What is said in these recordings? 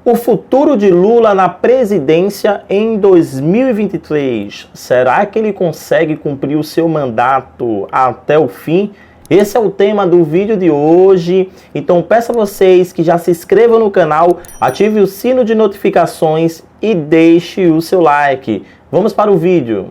O futuro de Lula na presidência em 2023. Será que ele consegue cumprir o seu mandato até o fim? Esse é o tema do vídeo de hoje. Então peço a vocês que já se inscrevam no canal, ative o sino de notificações e deixe o seu like. Vamos para o vídeo.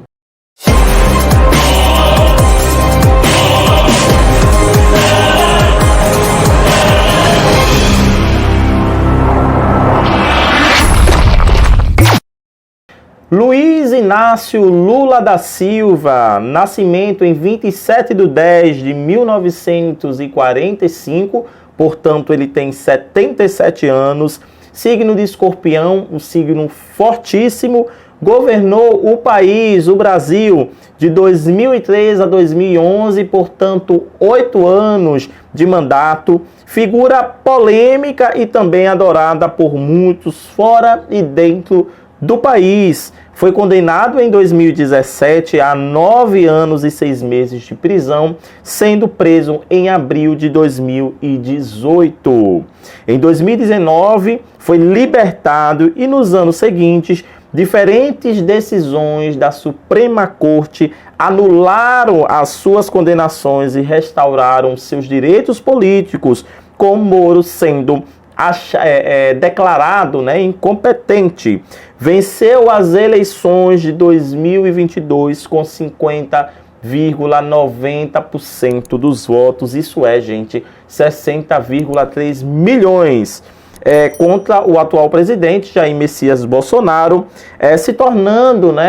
Luiz Inácio Lula da Silva, nascimento em 27/10/1945, portanto ele tem 77 anos, signo de Escorpião, um signo fortíssimo, governou o país, o Brasil, de 2003 a 2011, portanto 8 anos de mandato, figura polêmica e também adorada por muitos fora e dentro do país. Foi condenado em 2017 a 9 anos e 6 meses de prisão, sendo preso em abril de 2018. Em 2019, foi libertado e nos anos seguintes, diferentes decisões da Suprema Corte anularam as suas condenações e restauraram seus direitos políticos, com Moro sendo declarado incompetente. Venceu as eleições de 2022 com 50,90% dos votos. Isso é, gente, 60,3 milhões. Contra o atual presidente, Jair Messias Bolsonaro,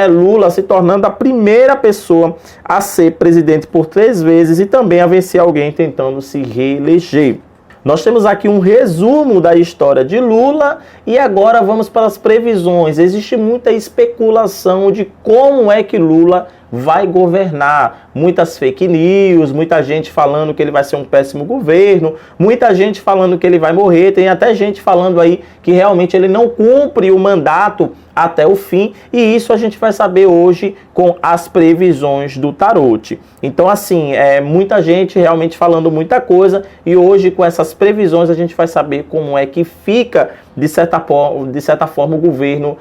Lula se tornando a primeira pessoa a ser presidente por 3 vezes e também a vencer alguém tentando se reeleger. Nós temos aqui um resumo da história de Lula e agora vamos para as previsões. Existe muita especulação de como é que Lula vai governar. Muitas fake news, muita gente falando que ele vai ser um péssimo governo, muita gente falando que ele vai morrer, tem até gente falando aí que realmente ele não cumpre o mandato até o fim, e isso a gente vai saber hoje com as previsões do Tarot. Então assim, muita gente realmente falando muita coisa, e hoje com essas previsões a gente vai saber como é que fica de certa forma o governo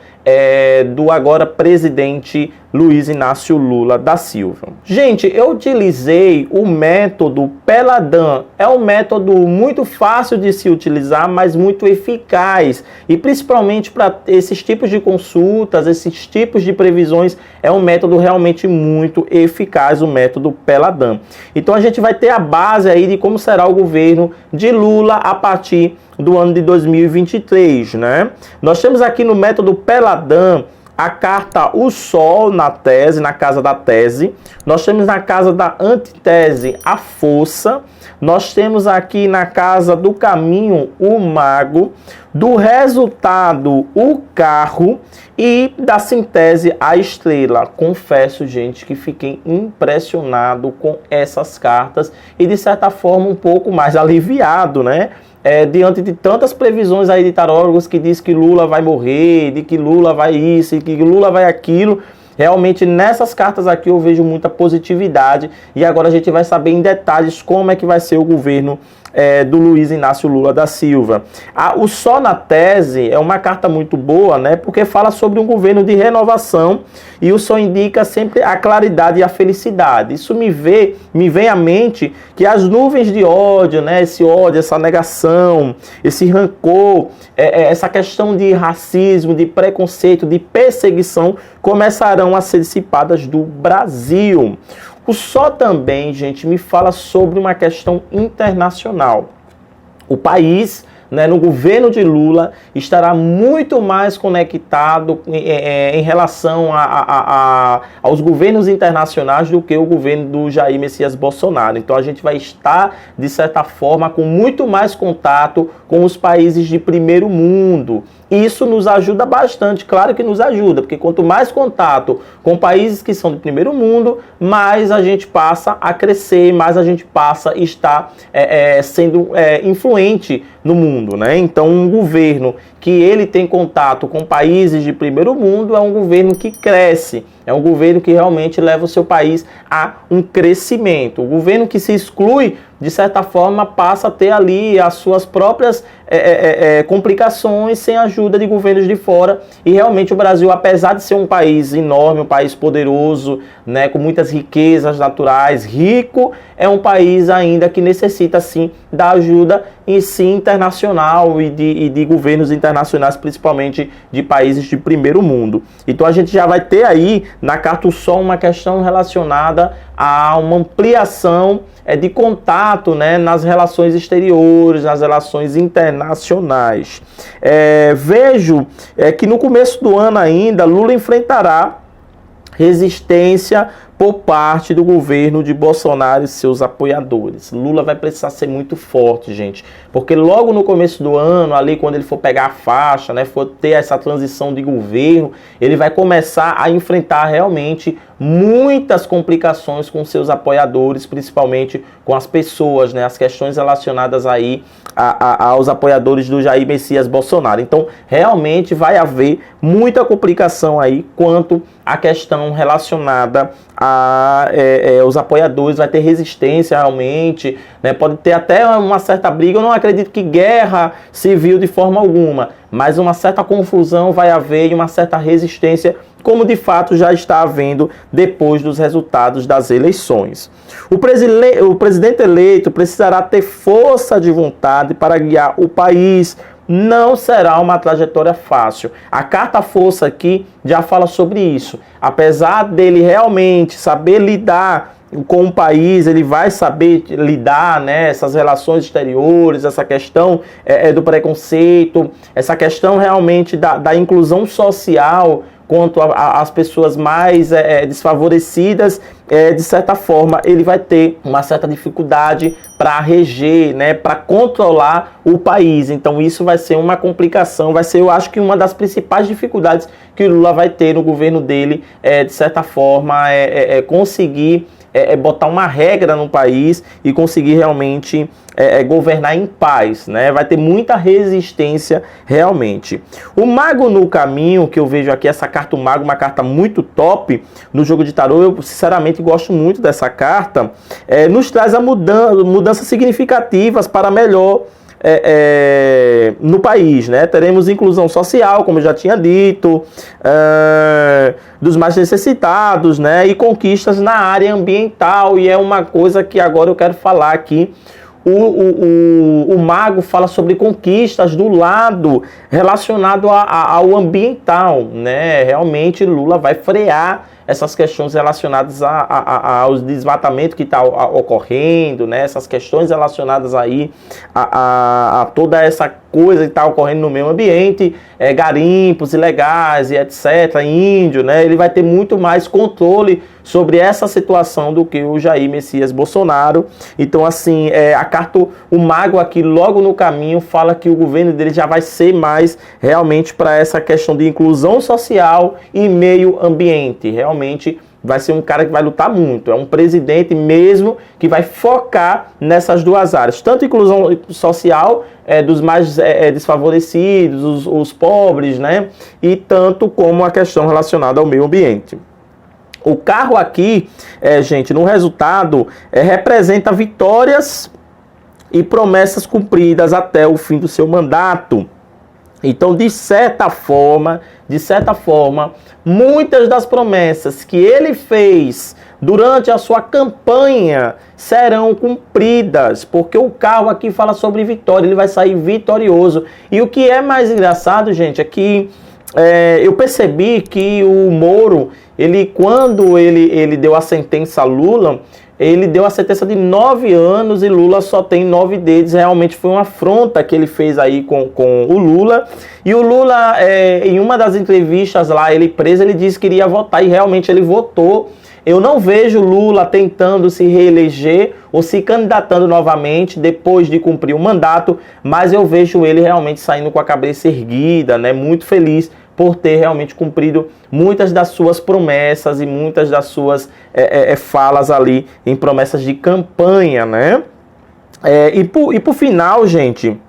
do agora presidente Luiz Inácio Lula da Silva. Gente, eu utilizei o método Peladan. É um método muito fácil de se utilizar, mas muito eficaz. E principalmente para esses tipos de consultas, esses tipos de previsões, é um método realmente muito eficaz, o método Peladan. Então a gente vai ter a base aí de como será o governo de Lula a partir do ano de 2023, né? Nós temos aqui no método Peladan a carta O Sol na tese, na casa da tese. Nós temos na casa da antitese a força. Nós temos aqui na casa do caminho o mago. Do resultado o carro. E da sintese a estrela. Confesso, gente, que fiquei impressionado com essas cartas. E de certa forma um pouco mais aliviado, né? Diante de tantas previsões aí de tarólogos que diz que Lula vai morrer, de que Lula vai isso, e que Lula vai aquilo, realmente nessas cartas aqui eu vejo muita positividade, e agora a gente vai saber em detalhes como é que vai ser o governo do Luiz Inácio Lula da Silva. O Sol na tese é uma carta muito boa, né? Porque fala sobre um governo de renovação, e o Sol indica sempre a claridade e a felicidade. Isso me vem à mente que as nuvens de ódio, né? Esse ódio, essa negação, esse rancor, essa questão de racismo, de preconceito, de perseguição começarão a ser dissipadas do Brasil. O Sol também, gente, me fala sobre uma questão internacional. O país, no governo de Lula, estará muito mais conectado em relação aos governos internacionais do que o governo do Jair Messias Bolsonaro. Então a gente vai estar, de certa forma, com muito mais contato com os países de primeiro mundo. Isso nos ajuda bastante, claro que nos ajuda, porque quanto mais contato com países que são de primeiro mundo, mais a gente passa a crescer, mais a gente passa a estar sendo influente no mundo, né? Então, um governo que ele tem contato com países de primeiro mundo é um governo que cresce, é um governo que realmente leva o seu país a um crescimento. O governo que se exclui, de certa forma, passa a ter ali as suas próprias complicações sem a ajuda de governos de fora. E realmente o Brasil, apesar de ser um país enorme, um país poderoso, né, com muitas riquezas naturais, rico, é um país ainda que necessita sim da ajuda em si internacional e de governos internacionais, principalmente de países de primeiro mundo. Então a gente já vai ter aí na Carta o Sol uma questão relacionada a uma ampliação de contato, né, nas relações exteriores, nas relações internacionais. Vejo que no começo do ano ainda Lula enfrentará resistência por parte do governo de Bolsonaro e seus apoiadores. Lula vai precisar ser muito forte, gente, porque logo no começo do ano, ali quando ele for pegar a faixa, né, for ter essa transição de governo, ele vai começar a enfrentar realmente muitas complicações com seus apoiadores, principalmente com as pessoas, né, as questões relacionadas aí aos apoiadores do Jair Messias Bolsonaro. Então, realmente vai haver muita complicação aí quanto à questão relacionada os apoiadores, vai ter resistência realmente, né? Pode ter até uma certa briga. Eu não acredito que guerra civil de forma alguma, mas uma certa confusão vai haver e uma certa resistência, como de fato já está havendo depois dos resultados das eleições. O presidente eleito precisará ter força de vontade para guiar o país. Não será uma trajetória fácil. A Carta Força aqui já fala sobre isso. Apesar dele realmente saber lidar com o país, ele vai saber lidar, né, essas relações exteriores, essa questão do preconceito, essa questão realmente da inclusão social quanto às pessoas mais desfavorecidas, de certa forma, ele vai ter uma certa dificuldade para reger, né, para controlar o país. Então isso vai ser uma complicação, vai ser, eu acho que uma das principais dificuldades que o Lula vai ter no governo dele, de certa forma, conseguir botar uma regra no país e conseguir realmente governar em paz, né? Vai ter muita resistência realmente. O Mago no Caminho, que eu vejo aqui, essa carta, o Mago, uma carta muito top no jogo de tarô, eu sinceramente gosto muito dessa carta, nos traz mudanças significativas para melhor no país, né? Teremos inclusão social, como eu já tinha dito, dos mais necessitados, né? E conquistas na área ambiental, e é uma coisa que agora eu quero falar aqui. O Mago fala sobre conquistas do lado relacionado ao ambiental, né? Realmente Lula vai frear essas questões relacionadas aos desmatamentos que está ocorrendo, né? Essas questões relacionadas aí a toda essa coisa que está ocorrendo no meio ambiente, garimpos ilegais e etc, índio, né? Ele vai ter muito mais controle sobre essa situação do que o Jair Messias Bolsonaro. Então, assim, a carta, o Mago aqui, logo no caminho, fala que o governo dele já vai ser mais realmente para essa questão de inclusão social e meio ambiente. Realmente vai ser um cara que vai lutar muito. É um presidente mesmo que vai focar nessas duas áreas. Tanto inclusão social dos mais desfavorecidos, os pobres, né? E tanto como a questão relacionada ao meio ambiente. O carro aqui, gente, no resultado, representa vitórias e promessas cumpridas até o fim do seu mandato. Então, de certa forma, muitas das promessas que ele fez durante a sua campanha serão cumpridas, porque o carro aqui fala sobre vitória, ele vai sair vitorioso. E o que é mais engraçado, gente, é que eu percebi que o Moro, quando ele deu a sentença a Lula, ele deu a sentença de 9 anos e Lula só tem 9 deles. Realmente foi uma afronta que ele fez aí com o Lula. E o Lula, em uma das entrevistas lá, ele preso, ele disse que iria votar e realmente ele votou. Eu não vejo Lula tentando se reeleger ou se candidatando novamente depois de cumprir o mandato, mas eu vejo ele realmente saindo com a cabeça erguida, né, muito feliz por ter realmente cumprido muitas das suas promessas e muitas das suas falas ali em promessas de campanha, né? E por final, gente,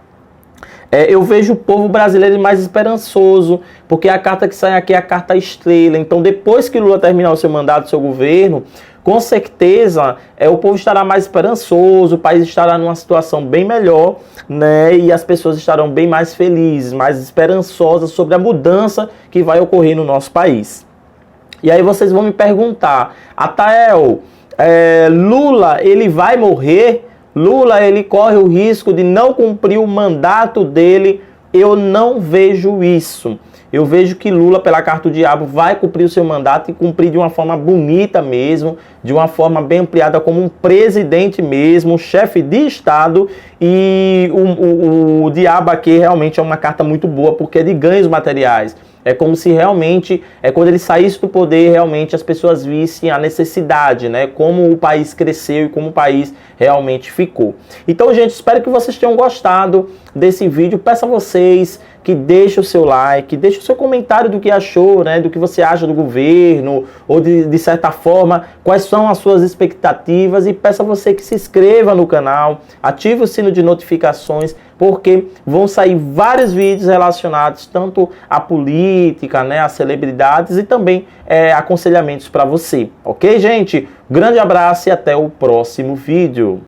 Eu vejo o povo brasileiro mais esperançoso, porque a carta que sai aqui é a carta estrela. Então, depois que Lula terminar o seu mandato, o seu governo, com certeza o povo estará mais esperançoso, o país estará numa situação bem melhor, né? E as pessoas estarão bem mais felizes, mais esperançosas sobre a mudança que vai ocorrer no nosso país. E aí vocês vão me perguntar, Atael, Lula, ele vai morrer? Lula, ele corre o risco de não cumprir o mandato dele? Eu não vejo isso. Eu vejo que Lula, pela carta do diabo, vai cumprir o seu mandato e cumprir de uma forma bonita mesmo, de uma forma bem ampliada, como um presidente mesmo, um chefe de Estado. E o diabo aqui realmente é uma carta muito boa, porque é de ganhos materiais. É como se realmente, quando ele saísse do poder, realmente as pessoas vissem a necessidade, né? Como o país cresceu e como o país realmente ficou. Então, gente, espero que vocês tenham gostado desse vídeo. Peço a vocês que deixem o seu like, deixem o seu comentário do que achou, né? Do que você acha do governo, ou de certa forma, quais são as suas expectativas. E peço a você que se inscreva no canal, ative o sino de notificações, porque vão sair vários vídeos relacionados tanto à política, né, às celebridades e também aconselhamentos para você. Ok, gente? Grande abraço e até o próximo vídeo.